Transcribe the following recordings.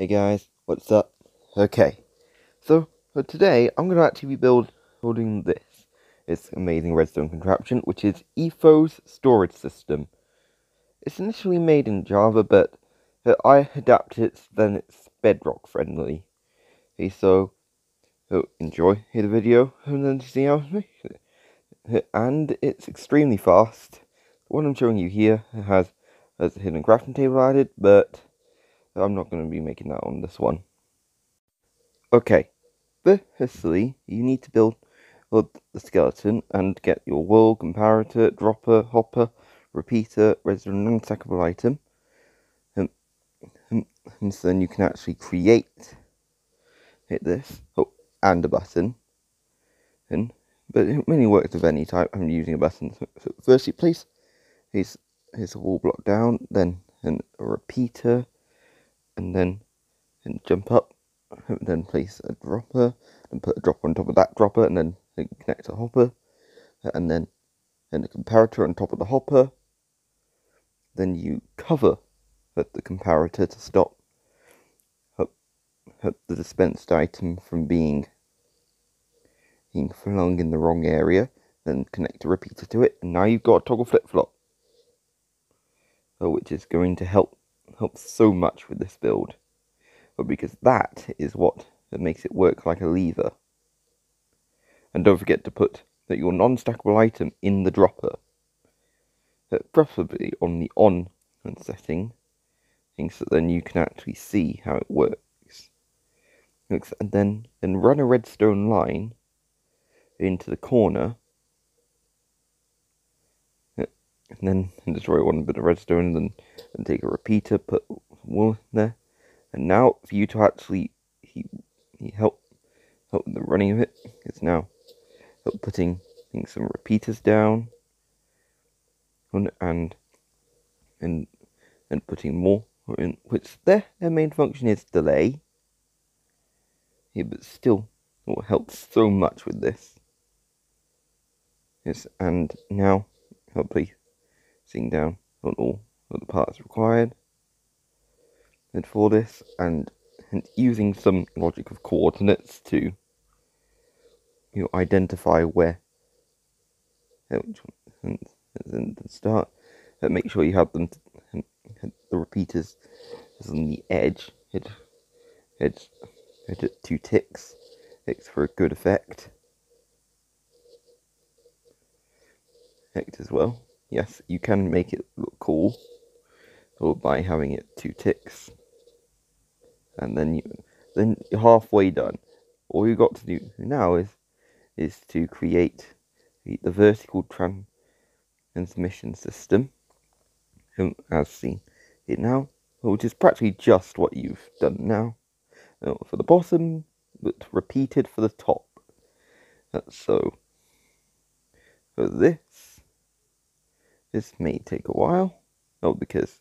Hey guys, what's up? Okay, so for today I'm going to actually be building this amazing redstone contraption, which is Etho's storage system. It's initially made in Java, but I adapted it so then it's Bedrock friendly. Okay, so enjoy the video and then see how I make it. And it's extremely fast. What I'm showing you here has a hidden crafting table added, but I'm not going to be making that on this one. Okay, firstly, you need to build the skeleton and get your wool, comparator, dropper, hopper, repeater, redstone, non-stackable item. And so then you can actually hit this, and a button. But it mainly works with any type. I'm using a button. So firstly, place his wall block down, then a repeater, and then jump up, and then place a dropper, and put a dropper on top of that dropper, and then connect a hopper, and then a comparator on top of the hopper. Then you cover the comparator to stop the dispensed item from being flung in the wrong area. Then connect a repeater to it, and now you've got a toggle flip-flop, which is going to help so much with this build. But because that is what makes it work like a lever. And don't forget to put your non-stackable item in the dropper, preferably on the on setting, so then you can actually see how it works. And then run a redstone line into the corner, and then destroy one bit of redstone, and then take a repeater, put wool in there. And now for you to actually help the running of it, it's now putting some repeaters down, and putting more in, which their main function is delay. Yeah, but still, it helps so much with this. Yes, and now hopefully seeing down on all of the parts required and for this, and using some logic of coordinates to identify where and start. Make sure you have them the repeaters on the edge. Hit 2 ticks. Ticks for a good effect. As well. Yes, you can make it look cool, or by having it 2 ticks, and then you're halfway done. All you got to do now is to create the vertical transmission system, as seen it now, which is practically just what you've done now. For the bottom, but repeated for the top. So for this may take a while. Because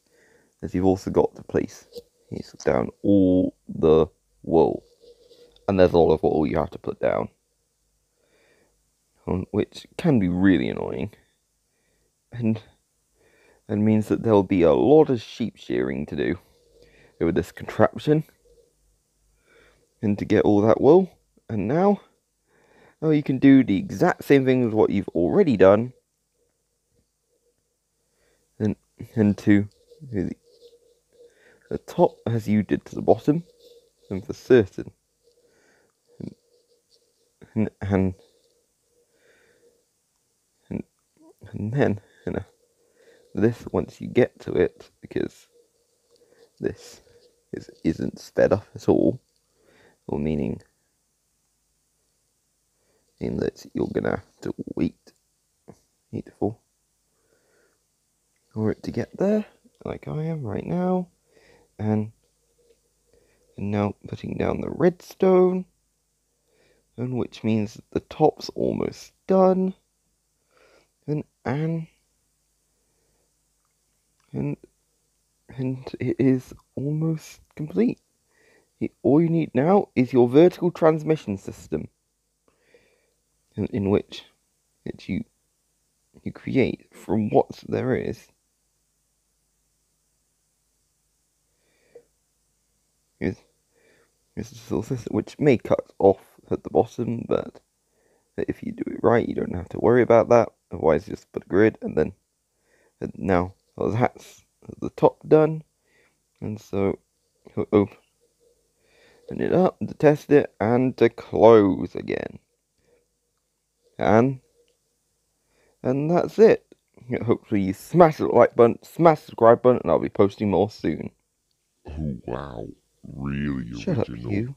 as you've also got to place down all the wool, and there's a lot of wool you have to put down, which can be really annoying, and means that there'll be a lot of sheep shearing to do with this contraption, and to get all that wool. And now, you can do the exact same thing as what you've already done, and to the top as you did to the bottom, and for certain. And then this, once you get to it, because this isn't sped up at all, or meaning that you're gonna have to wait for it to get there, like I am right now, and now putting down the redstone, and which means that the top's almost done, and it is almost complete. All you need now is your vertical transmission system, in which you create from what there is It's a solar system, which may cut off at the bottom, but if you do it right, you don't have to worry about that. Otherwise, just put a grid, and then now that's at the top done. And so, open it up to test it, and to close again. And that's it. Hopefully you smash the like button, smash the subscribe button, and I'll be posting more soon. Oh wow, really Shut up, original. you.